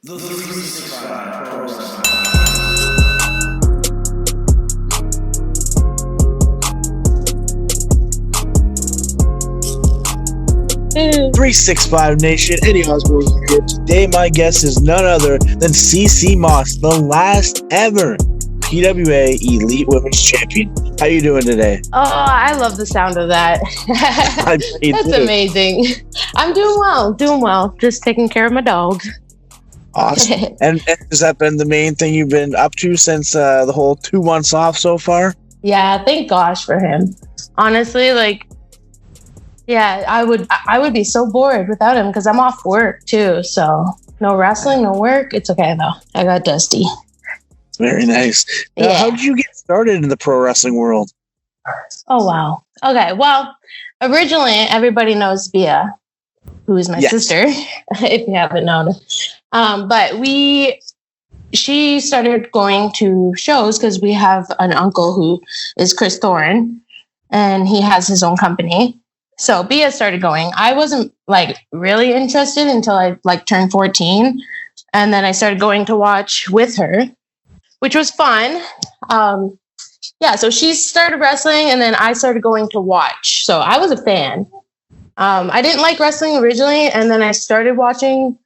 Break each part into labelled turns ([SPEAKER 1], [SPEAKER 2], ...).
[SPEAKER 1] The 365 Pro Wrestling.
[SPEAKER 2] 365 Nation, Eddie Osborne here. Today, my guest is none other than CC Moss, the last ever PWA Elite Women's Champion. How you doing today?
[SPEAKER 3] Oh, I love the sound of that. That's amazing. I'm doing well. Just taking care of my dog.
[SPEAKER 2] Awesome. and has that been the main thing you've been up to since the whole 2 months off so far?
[SPEAKER 3] Yeah, thank gosh for him. Honestly, yeah, I would be so bored without him because I'm off work too. So no wrestling, no work. It's okay though. I got Dusty.
[SPEAKER 2] Very nice. Now, how did you get started in the pro wrestling world?
[SPEAKER 3] Oh, wow. Okay. Well, originally everybody knows Bia, who is my sister, if you haven't known. But she started going to shows because we have an uncle who is Chris Thorne and he has his own company. So Bia started going. I wasn't really interested until I turned 14. And then I started going to watch with her, which was fun. So she started wrestling and then I started going to watch. So I was a fan. I didn't like wrestling originally. And then I started watching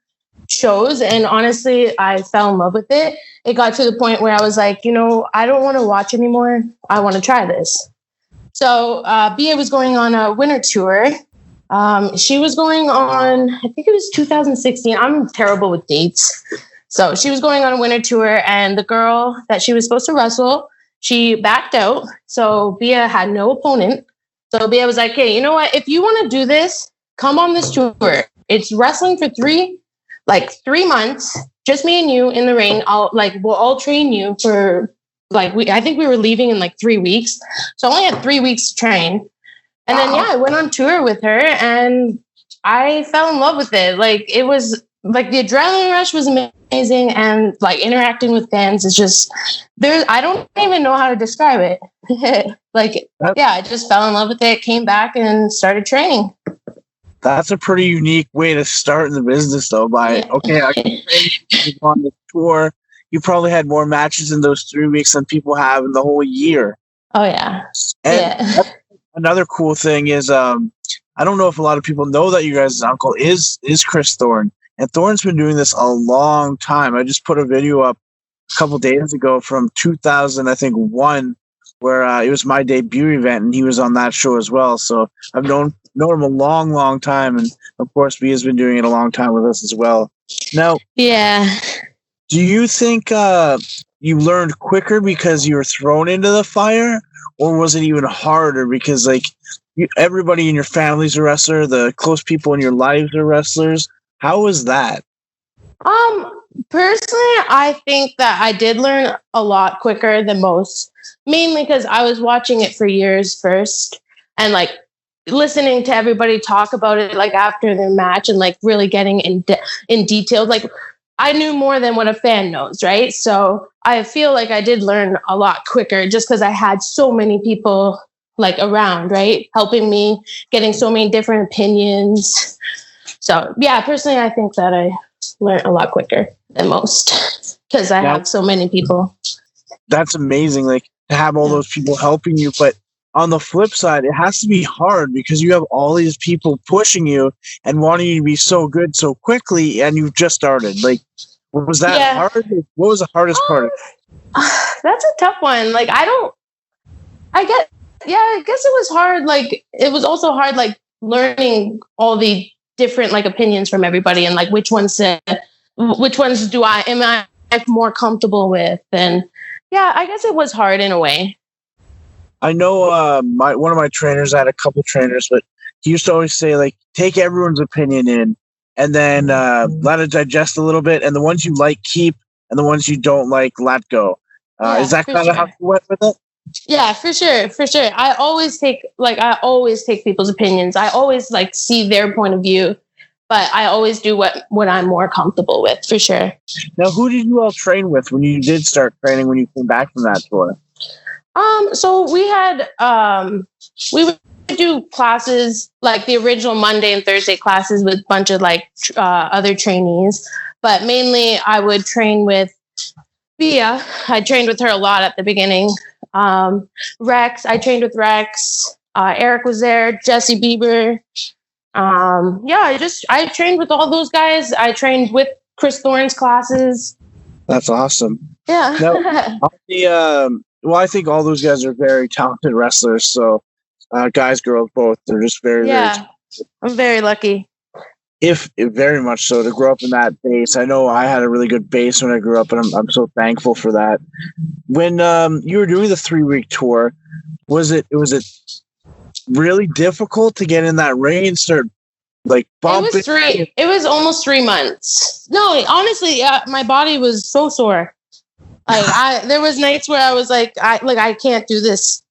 [SPEAKER 3] shows and honestly, I fell in love with it. It got to the point where I was like, I don't want to watch anymore. I want to try this. So Bia was going on a winter tour. She was going on, I think it was 2016. I'm terrible with dates. So she was going on a winter tour and the girl that she was supposed to wrestle, she backed out. So Bia had no opponent. So Bia was like, hey, you know what? If you want to do this, come on this tour. It's wrestling for 3 months, just me and you in the ring. We'll all train you for I think we were leaving in 3 weeks. So I only had 3 weeks to train. And then, I went on tour with her and I fell in love with it. It was the adrenaline rush was amazing. And interacting with fans is just I don't even know how to describe it. I just fell in love with it, came back and started training.
[SPEAKER 2] That's a pretty unique way to start in the business though. I can train on the tour. You probably had more matches in those 3 weeks than people have in the whole year.
[SPEAKER 3] Oh, yeah.
[SPEAKER 2] And another cool thing is, I don't know if a lot of people know that you guys' uncle is Chris Thorne. And Thorne's been doing this a long time. I just put a video up a couple days ago from 2001, where it was my debut event, and he was on that show as well. So I've known him a long, long time. And, of course, Bia's been doing it a long time with us as well. Now, do you think you learned quicker because you were thrown into the fire, or was it even harder because everybody in your family's a wrestler, the close people in your lives are wrestlers? How was that?
[SPEAKER 3] Personally, I think that I did learn a lot quicker than most, mainly because I was watching it for years first and listening to everybody talk about it after their match and really getting in detail. I knew more than what a fan knows, right? So I feel I did learn a lot quicker just because I had so many people around, right? Helping me, getting so many different opinions. So personally, I think that I learned a lot quicker than most because I have so many people.
[SPEAKER 2] That's amazing, to have all those people helping you. But on the flip side, it has to be hard because you have all these people pushing you and wanting you to be so good so quickly, and you've just started. Was that hard? What was the hardest part?
[SPEAKER 3] That's a tough one. I guess it was hard. It was also hard, learning all the different opinions from everybody and which ones am I more comfortable with? And I guess it was hard in a way.
[SPEAKER 2] I know one of my trainers, I had a couple trainers, but he used to always say, take everyone's opinion in and then let it digest a little bit. And the ones you like, keep, and the ones you don't like, let go. Is that kind of how you went with it?
[SPEAKER 3] Yeah, for sure. I always take people's opinions. I always see their point of view, but I always do what I'm more comfortable with, for sure.
[SPEAKER 2] Now, who did you all train with when you did start training when you came back from that tour?
[SPEAKER 3] So we had, we would do classes, the original Monday and Thursday classes with a bunch of other trainees. but mainly I would train with Bia. I trained with her a lot at the beginning. Rex, I trained with Rex. Eric was there. Jesse Bieber. I trained with all those guys. I trained with Chris Thorne's classes.
[SPEAKER 2] That's awesome.
[SPEAKER 3] Yeah.
[SPEAKER 2] Well, I think all those guys are very talented wrestlers. So, guys, girls, both. They're just very,
[SPEAKER 3] yeah. I'm very lucky.
[SPEAKER 2] If very much so, to grow up in that base. I know I had a really good base when I grew up, and I'm so thankful for that. When you were doing the 3-week tour, was it really difficult to get in that ring and start like bumping?
[SPEAKER 3] It was almost 3 months. No, honestly, my body was so sore. Like there was nights where I was like, I can't do this.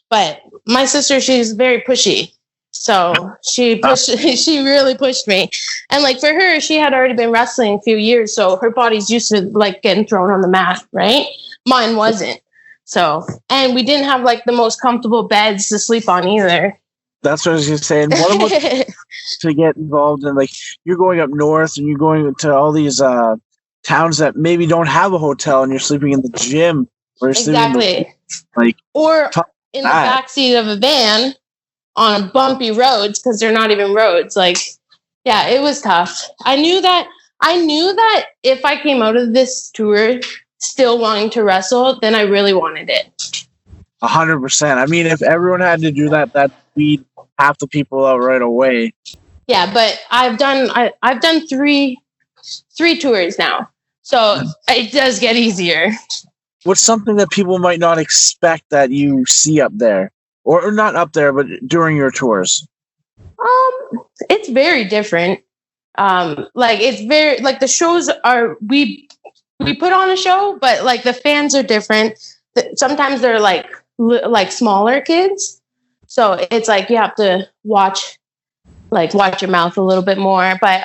[SPEAKER 3] But my sister, she's very pushy. So she really pushed me. And like for her, she had already been wrestling a few years. So her body's used to like getting thrown on the mat, right? Mine wasn't. So, and we didn't have like the most comfortable beds to sleep on either.
[SPEAKER 2] That's what I was going to say. And one of them to get involved in, like, you're going up north and you're going to all these towns that maybe don't have a hotel, and you're sleeping in the gym. Or
[SPEAKER 3] exactly. Or in the backseat of a van on bumpy roads because they're not even roads. Like, yeah, it was tough. I knew that if I came out of this tour still wanting to wrestle, then I really wanted it.
[SPEAKER 2] 100%. I mean, if everyone had to do that, that'd beat half the people out right away.
[SPEAKER 3] Yeah, but I've done three tours now, so it does get easier.
[SPEAKER 2] What's something that people might not expect that you see up there, or not up there, but during your tours?
[SPEAKER 3] It's very different. It's very like the shows are we put on a show, but like the fans are different. Sometimes they're like smaller kids, so it's like you have to watch your mouth a little bit more. But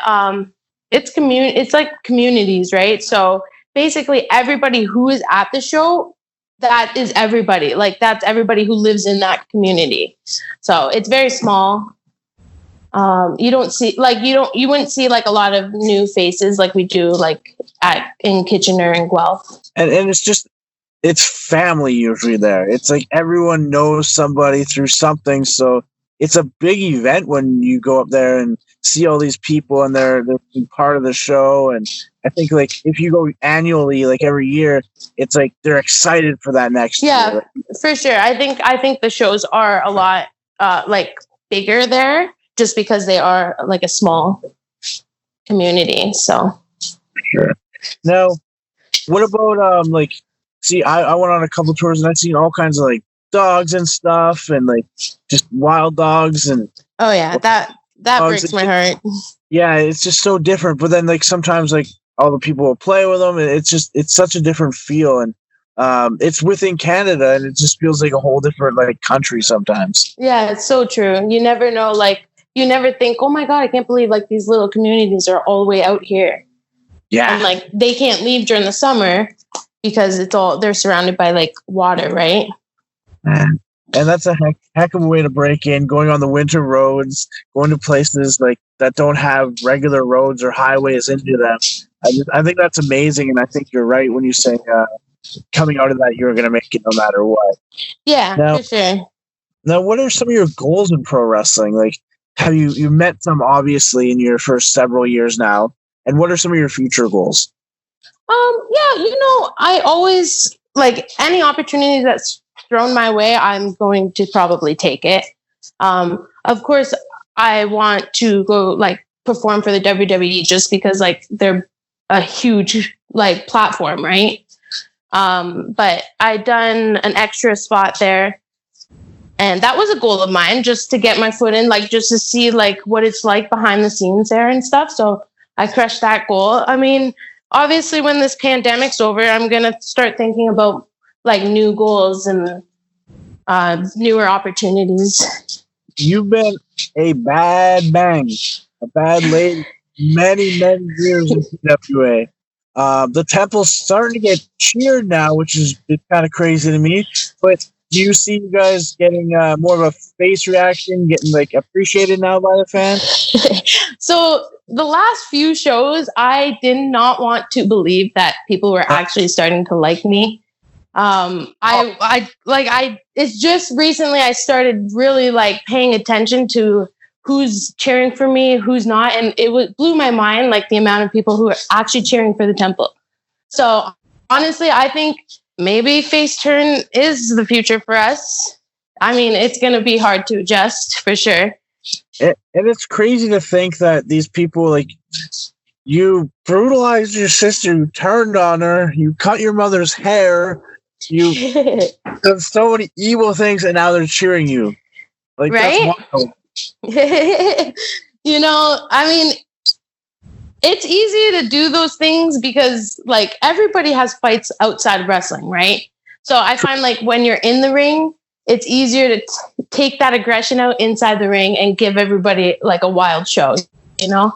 [SPEAKER 3] it's like communities, right? So basically everybody who is at the show, that is everybody. Like that's everybody who lives in that community. So it's very small. You don't see you wouldn't see like a lot of new faces like we do like in Kitchener and Guelph.
[SPEAKER 2] And it's family usually there. It's like everyone knows somebody through something. So it's a big event when you go up there and see all these people and they're part of the show. And I think like if you go annually, like every year, it's like they're excited for that next year.
[SPEAKER 3] Yeah, for sure. I think the shows are a lot like bigger there just because they are like a small community. So
[SPEAKER 2] sure. Now, what about see, I went on a couple tours and I've seen all kinds of like dogs and stuff and like just wild dogs and
[SPEAKER 3] oh yeah, that breaks my heart.
[SPEAKER 2] Yeah, it's just so different. But then like sometimes like all the people will play with them and it's such a different feel, and it's within Canada and it just feels like a whole different like country sometimes.
[SPEAKER 3] Yeah, it's so true. You never know, like you never think, oh my God, I can't believe like these little communities are all the way out here.
[SPEAKER 2] Yeah.
[SPEAKER 3] And like they can't leave during the summer because they're surrounded by like water, right?
[SPEAKER 2] And that's a heck of a way to break in, going on the winter roads, going to places like that don't have regular roads or highways into them. I think that's amazing, and I think you're right when you say coming out of that, you're going to make it no matter what.
[SPEAKER 3] Yeah, for sure.
[SPEAKER 2] Now, what are some of your goals in pro wrestling? Like, have you met some obviously in your first several years now, and what are some of your future goals?
[SPEAKER 3] Yeah, I always like any opportunity that's thrown my way, I'm going to probably take it. Of course, I want to go like perform for the WWE just because like they're a huge like platform, right? But I done an extra spot there, and that was a goal of mine, just to get my foot in, like just to see like what it's like behind the scenes there and stuff. So I crushed that goal. I mean, obviously, when this pandemic's over, I'm gonna start thinking about like new goals and newer opportunities.
[SPEAKER 2] You've been a bad lady, many years in PWA. The Temple's starting to get cheered now, which is kind of crazy to me. But do you see you guys getting more of a face reaction, getting like appreciated now by the fans?
[SPEAKER 3] So the last few shows, I did not want to believe that people were actually starting to like me. It's just recently I started really like paying attention to who's cheering for me, who's not. And blew my mind, like the amount of people who are actually cheering for the Temple. So honestly, I think maybe face turn is the future for us. I mean, it's going to be hard to adjust for sure.
[SPEAKER 2] And it's crazy to think that these people, like, you brutalized your sister, you turned on her, you cut your mother's hair, you done so many evil things, and now they're cheering you. Like,
[SPEAKER 3] right?
[SPEAKER 2] That's wild.
[SPEAKER 3] You know, I mean, it's easy to do those things because, like, everybody has fights outside of wrestling, right? So I find, like, when you're in the ring, it's easier to take that aggression out inside the ring and give everybody, like, a wild show, you know?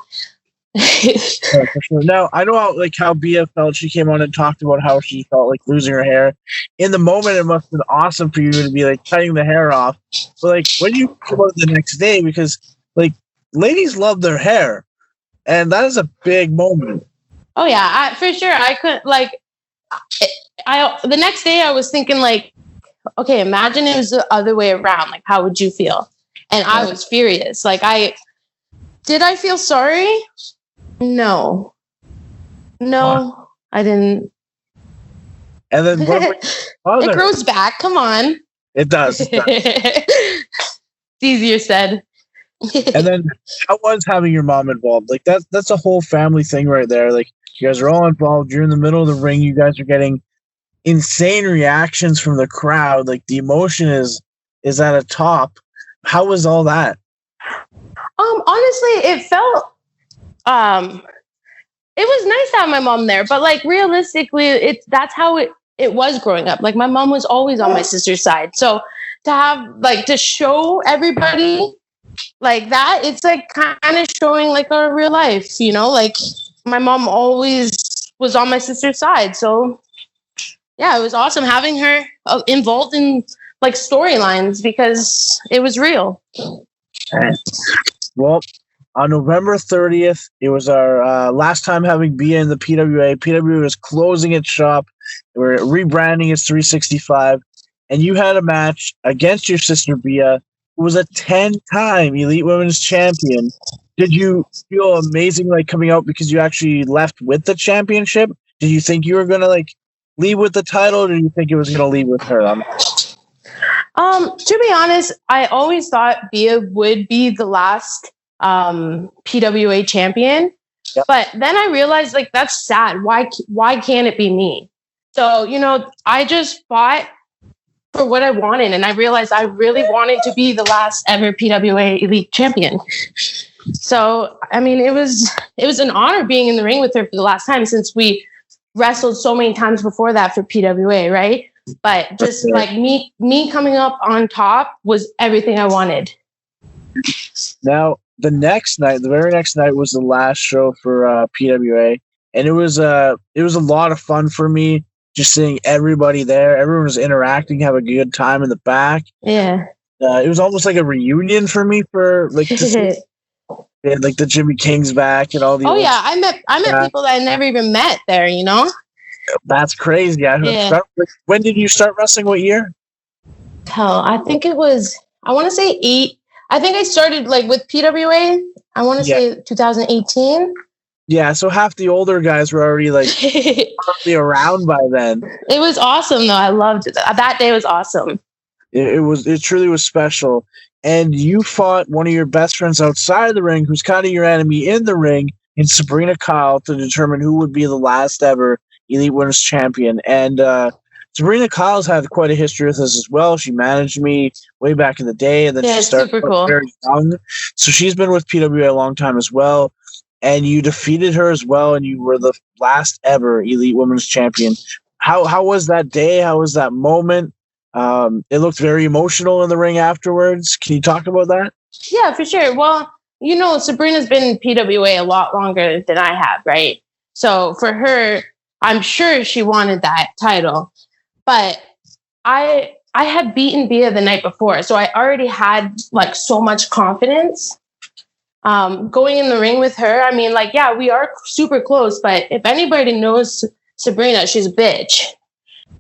[SPEAKER 2] Yeah, for sure. Now, I know how Bia felt. She came on and talked about how she felt like losing her hair. In the moment, it must have been awesome for you to be, like, cutting the hair off. But, like, when you come out the next day, because, like, ladies love their hair. And that is a big moment.
[SPEAKER 3] Oh, yeah, for sure. I couldn't, like, the next day I was thinking, like, okay, imagine it was the other way around. Like, how would you feel? And I was furious. Like, did I feel sorry? No, I didn't.
[SPEAKER 2] And then
[SPEAKER 3] it grows back. Come on.
[SPEAKER 2] It does.
[SPEAKER 3] It's easier said.
[SPEAKER 2] And then how was having your mom involved? Like, that's a whole family thing right there. Like, you guys are all involved. You're in the middle of the ring. You guys are getting insane reactions from the crowd. Like, the emotion is at a top. How was all that?
[SPEAKER 3] Honestly, it felt it was nice to have my mom there, but, like, realistically, that's how it was growing up. Like, my mom was always on my sister's side. So to have, like, to show everybody like that, it's like kind of showing like our real life, you know, like my mom always was on my sister's side. So yeah, it was awesome having her involved in like storylines because it was real.
[SPEAKER 2] Well, on November 30th, it was our last time having Bia in the PWA. PWA was closing its shop. We're rebranding as 365. And you had a match against your sister Bia, who was a 10-time Elite Women's Champion. Did you feel amazing, like, coming out because you actually left with the championship? Did you think you were going to, like, leave with the title, or did you think it was going to leave with her?
[SPEAKER 3] To be honest, I always thought Bia would be the last PWA champion. Yep. But then I realized, like, that's sad. Why can't it be me? So, you know, I just fought for what I wanted, and I realized I really wanted to be the last ever PWA Elite Champion. So, I mean, it was an honor being in the ring with her for the last time, since we wrestled so many times before that for PWA, right? But just like me coming up on top was everything I wanted.
[SPEAKER 2] Now, the very next night was the last show for PWA, and it was a lot of fun for me. Just seeing everybody there, everyone was interacting, have a good time in the back.
[SPEAKER 3] Yeah,
[SPEAKER 2] it was almost like a reunion for me for like like the Jimmy King's back and all the.
[SPEAKER 3] Oh yeah, I met people that I never even met there. You know,
[SPEAKER 2] that's crazy. When did you start wrestling? What year?
[SPEAKER 3] Hell, I think it was. I want to say 8. I think I started like with PWA. I want to say 2018.
[SPEAKER 2] Yeah, so half the older guys were already like probably around by then.
[SPEAKER 3] It was awesome, though. I loved it. That day was awesome.
[SPEAKER 2] It truly was special. And you fought one of your best friends outside of the ring, who's kind of your enemy in the ring, in Sabrina Kyle, to determine who would be the last ever Elite Women's Champion. And Sabrina Kyle's had quite a history with us as well. She managed me way back in the day, and then she started
[SPEAKER 3] super cool.
[SPEAKER 2] Very young. So she's been with PWA a long time as well. And you defeated her as well, and you were the last ever Elite Women's Champion. How was that day? How was that moment? It looked very emotional in the ring afterwards. Can you talk about that?
[SPEAKER 3] Yeah, for sure. Well, you know, Sabrina's been in PWA a lot longer than I have, right? So for her, I'm sure she wanted that title. But I had beaten Bia the night before, so I already had like so much confidence. going in the ring with her, I mean, like, yeah, we are super close, but if anybody knows Sabrina, she's a bitch.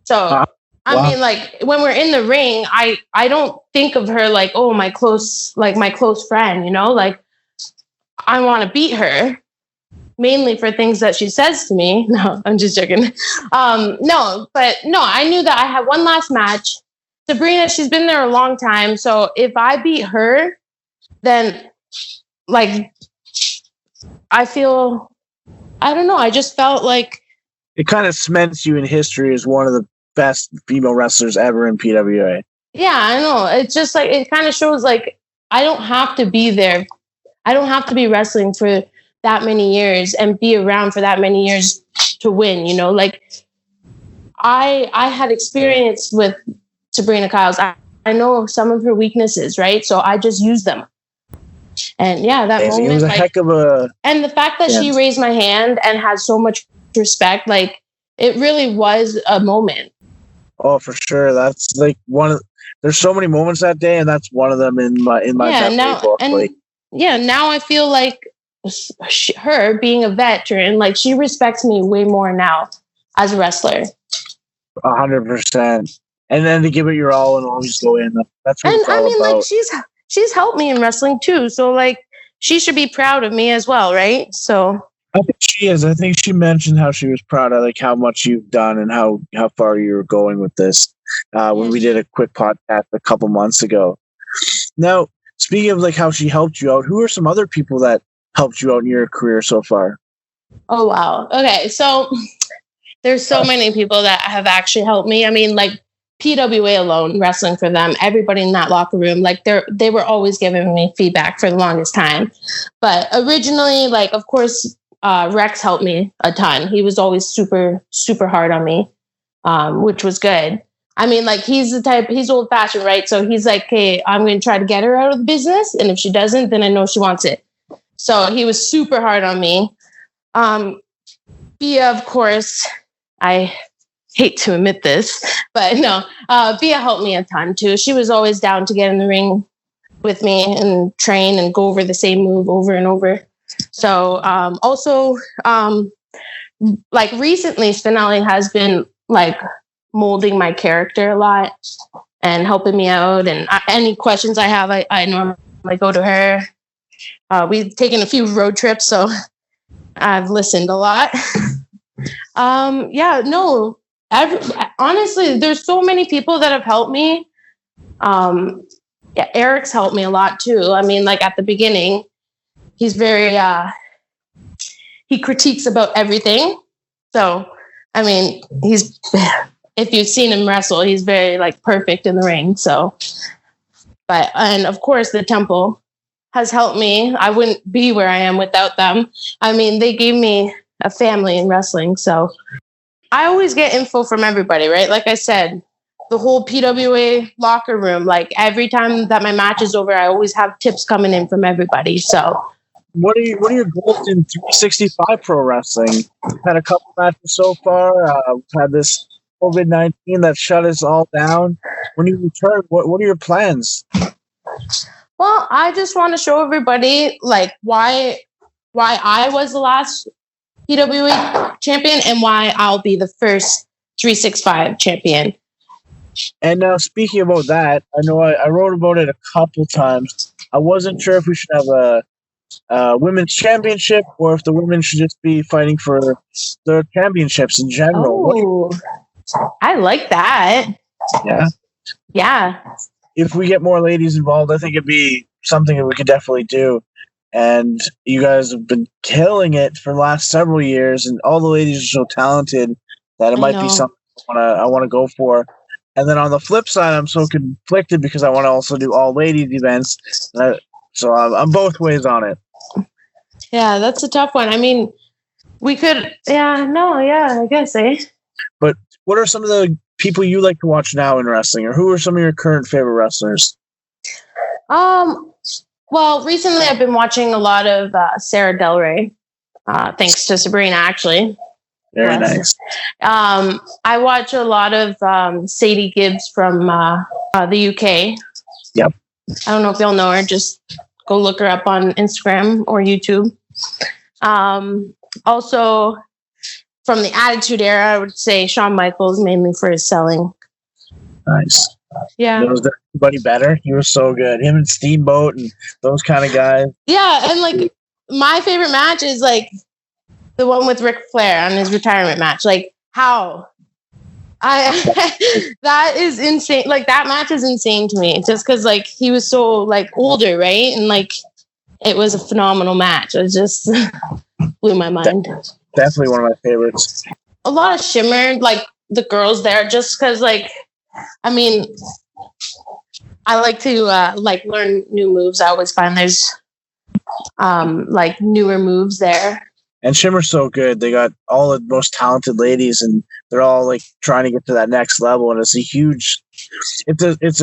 [SPEAKER 3] So, I mean, like, when we're in the ring, I don't think of her like, oh, my close friend, you know, like, I want to beat her mainly for things that she says to me. No, I'm just joking. No, I knew that I had one last match. Sabrina, she's been there a long time. So if I beat her, then like, I don't know. I just felt like
[SPEAKER 2] it kind of cements you in history as one of the best female wrestlers ever in PWA.
[SPEAKER 3] Yeah, I know. It's just like, it kind of shows like I don't have to be there. I don't have to be wrestling for that many years and be around for that many years to win, you know, like I had experience with Sabrina Kyles. I know some of her weaknesses, right? So I just use them. And yeah, that moment,
[SPEAKER 2] it was a heck of a,
[SPEAKER 3] and the fact that she raised my hand and had so much respect, like it really was a moment.
[SPEAKER 2] Oh, for sure. That's like there's so many moments that day, and that's one of them in my memory book.
[SPEAKER 3] And
[SPEAKER 2] like,
[SPEAKER 3] now I feel like her being a veteran, like she respects me way more now as a wrestler.
[SPEAKER 2] 100%. And then to give it your all and always go in. That's what it's all about.
[SPEAKER 3] Like she's helped me in wrestling too. So like she should be proud of me as well, right? So
[SPEAKER 2] I think she is. I think she mentioned how she was proud of like how much you've done and how far you were going with this. When we did a quick podcast a couple months ago. Now, speaking of like how she helped you out, who are some other people that helped you out in your career so far?
[SPEAKER 3] Oh wow. Okay, so there's so many people that have actually helped me. I mean, like PWA alone, wrestling for them, everybody in that locker room, like they were always giving me feedback for the longest time. But originally, like of course, Rex helped me a ton. He was always super, super hard on me, which was good. I mean, like he's old fashioned, right? So he's like, hey, I'm going to try to get her out of the business. And if she doesn't, then I know she wants it. So he was super hard on me. Bia, of course, I hate to admit this, but no, Bia helped me a ton too. She was always down to get in the ring with me and train and go over the same move over and over. So also, like recently, Spinelli has been like molding my character a lot and helping me out. And any questions I have, I normally go to her. We've taken a few road trips, so I've listened a lot. Honestly, there's so many people that have helped me. Eric's helped me a lot too. I mean, like at the beginning, he's very, he critiques about everything. So, I mean, if you've seen him wrestle, he's very like perfect in the ring. So, and of course the Temple has helped me. I wouldn't be where I am without them. I mean, they gave me a family in wrestling. So I always get info from everybody, right? Like I said, the whole PWA locker room, like every time that my match is over, I always have tips coming in from everybody. So
[SPEAKER 2] what are your goals in 365 pro wrestling? We've had a couple matches so far. We've had this COVID-19 that shut us all down. When you return, what are your plans?
[SPEAKER 3] Well, I just want to show everybody like why I was the last PWA champion and why I'll be the first 365 champion.
[SPEAKER 2] And now speaking about that, I know I wrote about it a couple times. I wasn't sure if we should have a women's championship or if the women should just be fighting for their championships in general.
[SPEAKER 3] Oh, I like that. Yeah.
[SPEAKER 2] If we get more ladies involved, I think it'd be something that we could definitely do. And you guys have been killing it for the last several years, and all the ladies are so talented that it might be something I want to go for. And then on the flip side, I'm so conflicted because I want to also do all ladies events. So I'm both ways on it.
[SPEAKER 3] Yeah, that's a tough one. I mean, we could, I guess,
[SPEAKER 2] But what are some of the people you like to watch now in wrestling, or who are some of your current favorite wrestlers?
[SPEAKER 3] Well, recently I've been watching a lot of Sarah Del Rey, thanks to Sabrina, actually.
[SPEAKER 2] Very nice.
[SPEAKER 3] I watch a lot of Sadie Gibbs from the UK.
[SPEAKER 2] Yep.
[SPEAKER 3] I don't know if y'all know her, just go look her up on Instagram or YouTube. Also, from the Attitude Era, I would say Shawn Michaels, mainly for his selling.
[SPEAKER 2] Nice.
[SPEAKER 3] Yeah.
[SPEAKER 2] Was there anybody better? He was so good. Him and Steamboat and those kind of guys.
[SPEAKER 3] Yeah, and like my favorite match is like the one with Ric Flair on his retirement match. Like how that is insane. Like that match is insane to me, just because like he was so like older, right? And like it was a phenomenal match. It just blew my mind.
[SPEAKER 2] Definitely one of my favorites.
[SPEAKER 3] A lot of Shimmer, like the girls there, just because like I mean, I like to like learn new moves. I always find there's like newer moves there.
[SPEAKER 2] And Shimmer's so good. They got all the most talented ladies, and they're all like trying to get to that next level. And it's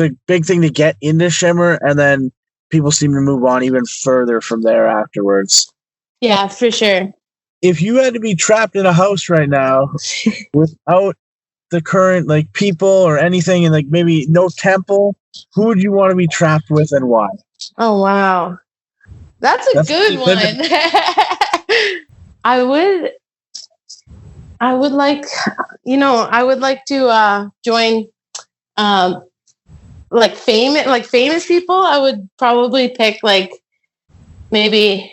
[SPEAKER 2] a big thing to get into Shimmer, and then people seem to move on even further from there afterwards.
[SPEAKER 3] Yeah, for sure.
[SPEAKER 2] If you had to be trapped in a house right now without the current like people or anything, and like maybe no temple, who would you want to be trapped with and why?
[SPEAKER 3] Oh wow, that's a good one. I would like, I would like to join like famous people. I would probably pick like maybe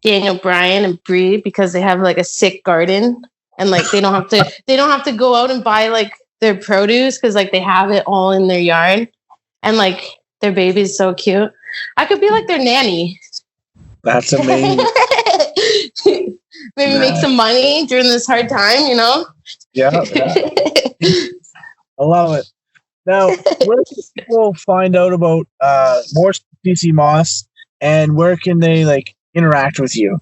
[SPEAKER 3] Daniel Bryan and Brie, because they have like a sick garden, and like they don't have to go out and buy like their produce, because like they have it all in their yard, and like their baby's so cute. I could be like their nanny.
[SPEAKER 2] That's amazing.
[SPEAKER 3] Maybe make some money during this hard time,
[SPEAKER 2] Yeah. I love it. Now, where can people find out about more CC Moss, and where can they like interact with you?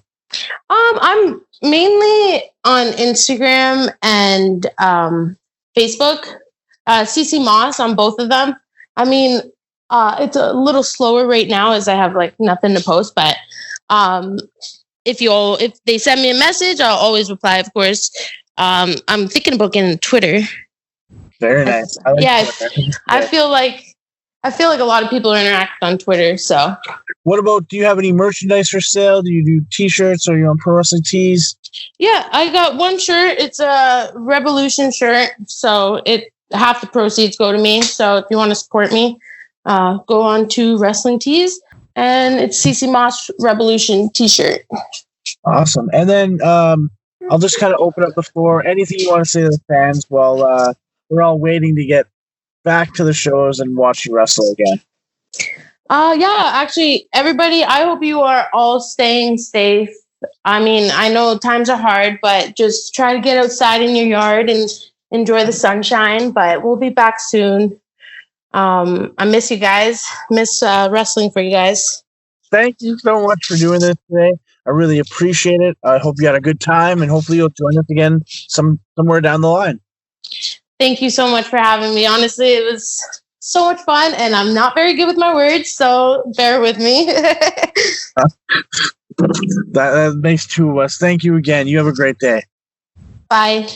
[SPEAKER 3] I'm mainly on Instagram and Facebook. CC Moss on both of them. I mean, it's a little slower right now as I have like nothing to post, but if they send me a message, I'll always reply, of course. I'm thinking about getting Twitter.
[SPEAKER 2] Very nice.
[SPEAKER 3] I feel like a lot of people interact on Twitter. So,
[SPEAKER 2] what about? Do you have any merchandise for sale? Do you do T-shirts? Or are you on Pro Wrestling Tees?
[SPEAKER 3] Yeah, I got one shirt. It's a Revolution shirt, so half the proceeds go to me. So if you want to support me, go on to Wrestling Tees, and it's CC Moss Revolution T-shirt.
[SPEAKER 2] Awesome. And then I'll just kind of open up the floor. Anything you want to say to the fans while we're all waiting to get back to the shows and watch you wrestle again?
[SPEAKER 3] Yeah, actually, everybody, I hope you are all staying safe. I mean, I know times are hard, but just try to get outside in your yard and enjoy the sunshine. But we'll be back soon. I miss you guys. Miss wrestling for you guys.
[SPEAKER 2] Thank you so much for doing this today. I really appreciate it. I hope you had a good time, and hopefully you'll join us again somewhere down the line.
[SPEAKER 3] Thank you so much for having me. Honestly, it was so much fun, and I'm not very good with my words, so bear with me.
[SPEAKER 2] That makes two of us. Thank you again. You have a great day.
[SPEAKER 3] Bye.